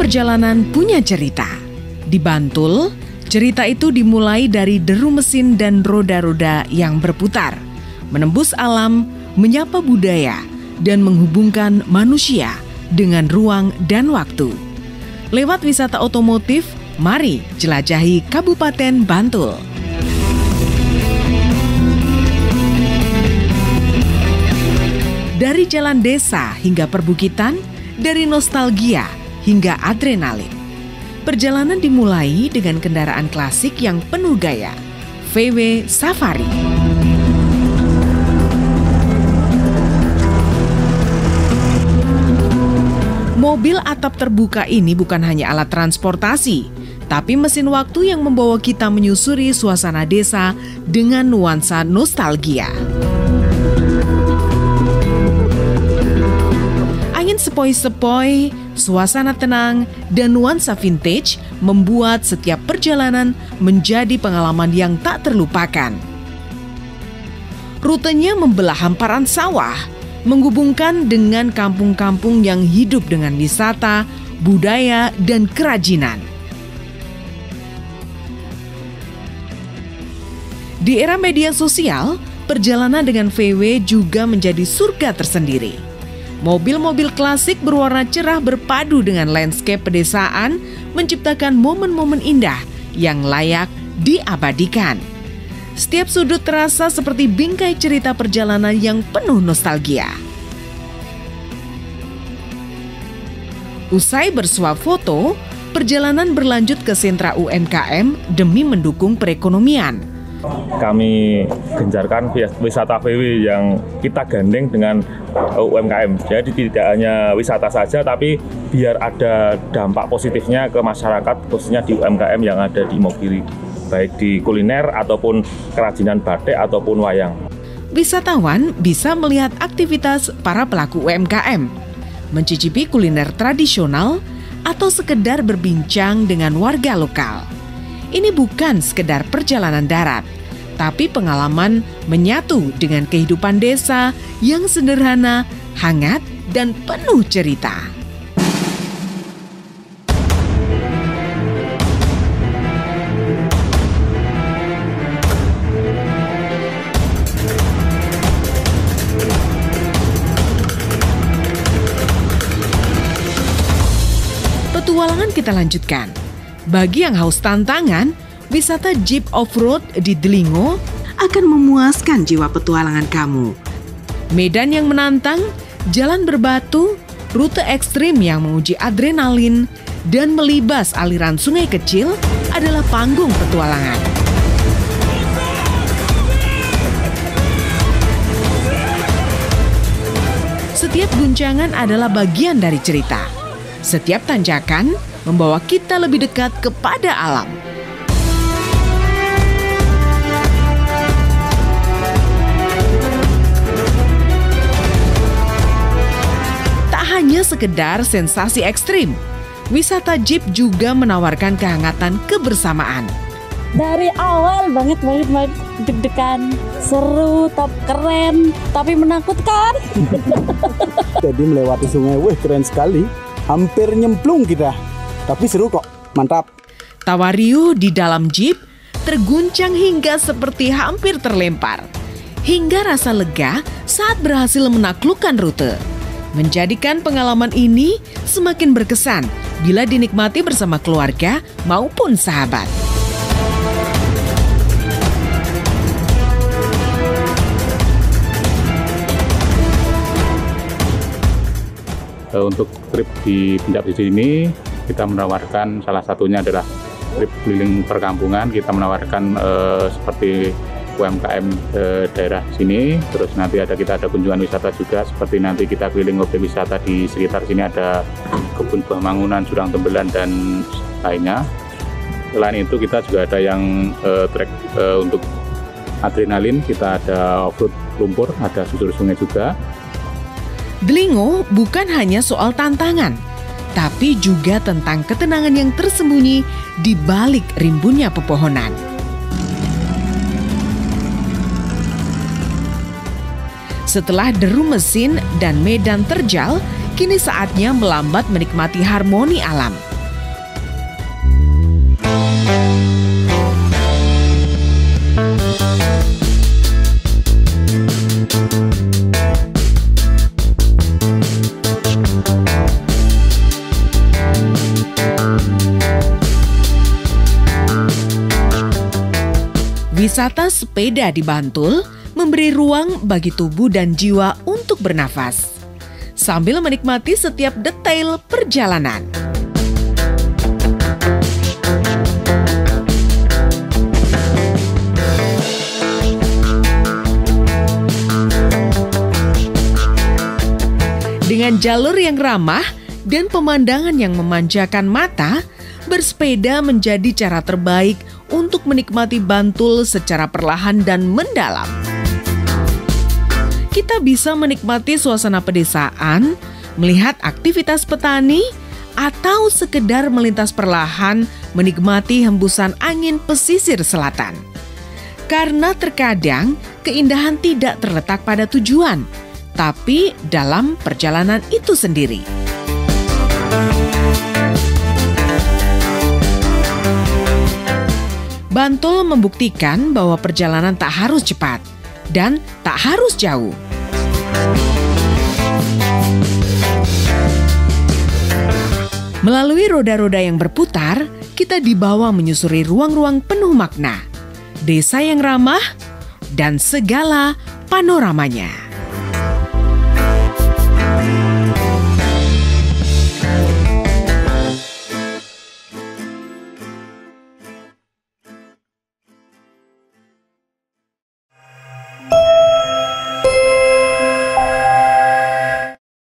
perjalanan punya cerita. Di Bantul, cerita itu dimulai dari deru mesin dan roda-roda yang berputar, menembus alam, menyapa budaya, dan menghubungkan manusia dengan ruang dan waktu. Lewat wisata otomotif, mari jelajahi Kabupaten Bantul. Dari jalan desa hingga perbukitan, dari nostalgia hingga adrenalin. Perjalanan dimulai dengan kendaraan klasik yang penuh gaya, VW Safari. Mobil atap terbuka ini bukan hanya alat transportasi, tapi mesin waktu yang membawa kita menyusuri suasana desa dengan nuansa nostalgia. Angin sepoi-sepoi, suasana tenang, dan nuansa vintage membuat setiap perjalanan menjadi pengalaman yang tak terlupakan. Rutenya membelah hamparan sawah, menghubungkan dengan kampung-kampung yang hidup dengan wisata, budaya, dan kerajinan. Di era media sosial, perjalanan dengan VW juga menjadi surga tersendiri. Mobil-mobil klasik berwarna cerah berpadu dengan landscape pedesaan menciptakan momen-momen indah yang layak diabadikan. Setiap sudut terasa seperti bingkai cerita perjalanan yang penuh nostalgia. Usai bersuap foto, perjalanan berlanjut ke sentra UMKM demi mendukung perekonomian. Kami gencarkan wisata VW yang kita gandeng dengan UMKM. Jadi tidak hanya wisata saja, tapi biar ada dampak positifnya ke masyarakat, khususnya di UMKM yang ada di Imogiri, baik di kuliner ataupun kerajinan batik ataupun wayang. Wisatawan bisa melihat aktivitas para pelaku UMKM, mencicipi kuliner tradisional, atau sekedar berbincang dengan warga lokal. Ini bukan sekedar perjalanan darat, tapi pengalaman menyatu dengan kehidupan desa yang sederhana, hangat, dan penuh cerita. Petualangan kita lanjutkan. Bagi yang haus tantangan, wisata Jeep Off-Road di Delingo akan memuaskan jiwa petualangan kamu. Medan yang menantang, jalan berbatu, rute ekstrim yang menguji adrenalin, dan melibas aliran sungai kecil adalah panggung petualangan. Setiap guncangan adalah bagian dari cerita. Setiap tanjakan membawa kita lebih dekat kepada alam. Tak hanya sekedar sensasi ekstrim, wisata Jeep juga menawarkan kehangatan kebersamaan. Dari awal banget deg-degan, seru, keren, tapi menakutkan. Jadi melewati sungai, keren sekali, hampir nyemplung kita. Tapi seru kok, mantap. Tawa riuh di dalam Jeep terguncang hingga seperti hampir terlempar. Hingga rasa lega saat berhasil menaklukkan rute. Menjadikan pengalaman ini semakin berkesan bila dinikmati bersama keluarga maupun sahabat. Untuk trip di Puncak Besi ini, kita menawarkan salah satunya adalah trip keliling perkampungan. Kita menawarkan seperti UMKM daerah sini, terus nanti kita ada kunjungan wisata juga, seperti nanti kita keliling objek wisata di sekitar sini, ada kebun buah Mangunan, Jurang Tembelan, dan lainnya. Selain itu kita juga ada yang trek untuk adrenalin, kita ada off-road lumpur, ada susur sungai juga. Delingo bukan hanya soal tantangan, tapi juga tentang ketenangan yang tersembunyi di balik rimbunnya pepohonan. Setelah deru mesin dan medan terjal, kini saatnya melambat menikmati harmoni alam. Wisata sepeda di Bantul memberi ruang bagi tubuh dan jiwa untuk bernafas, sambil menikmati setiap detail perjalanan. Dengan jalur yang ramah dan pemandangan yang memanjakan mata, bersepeda menjadi cara terbaik untuk menikmati Bantul secara perlahan dan mendalam. Kita bisa menikmati suasana pedesaan, melihat aktivitas petani, atau sekedar melintas perlahan menikmati hembusan angin pesisir selatan. Karena terkadang keindahan tidak terletak pada tujuan, tapi dalam perjalanan itu sendiri. Bantul membuktikan bahwa perjalanan tak harus cepat dan tak harus jauh. Melalui roda-roda yang berputar, kita dibawa menyusuri ruang-ruang penuh makna, desa yang ramah, dan segala panoramanya.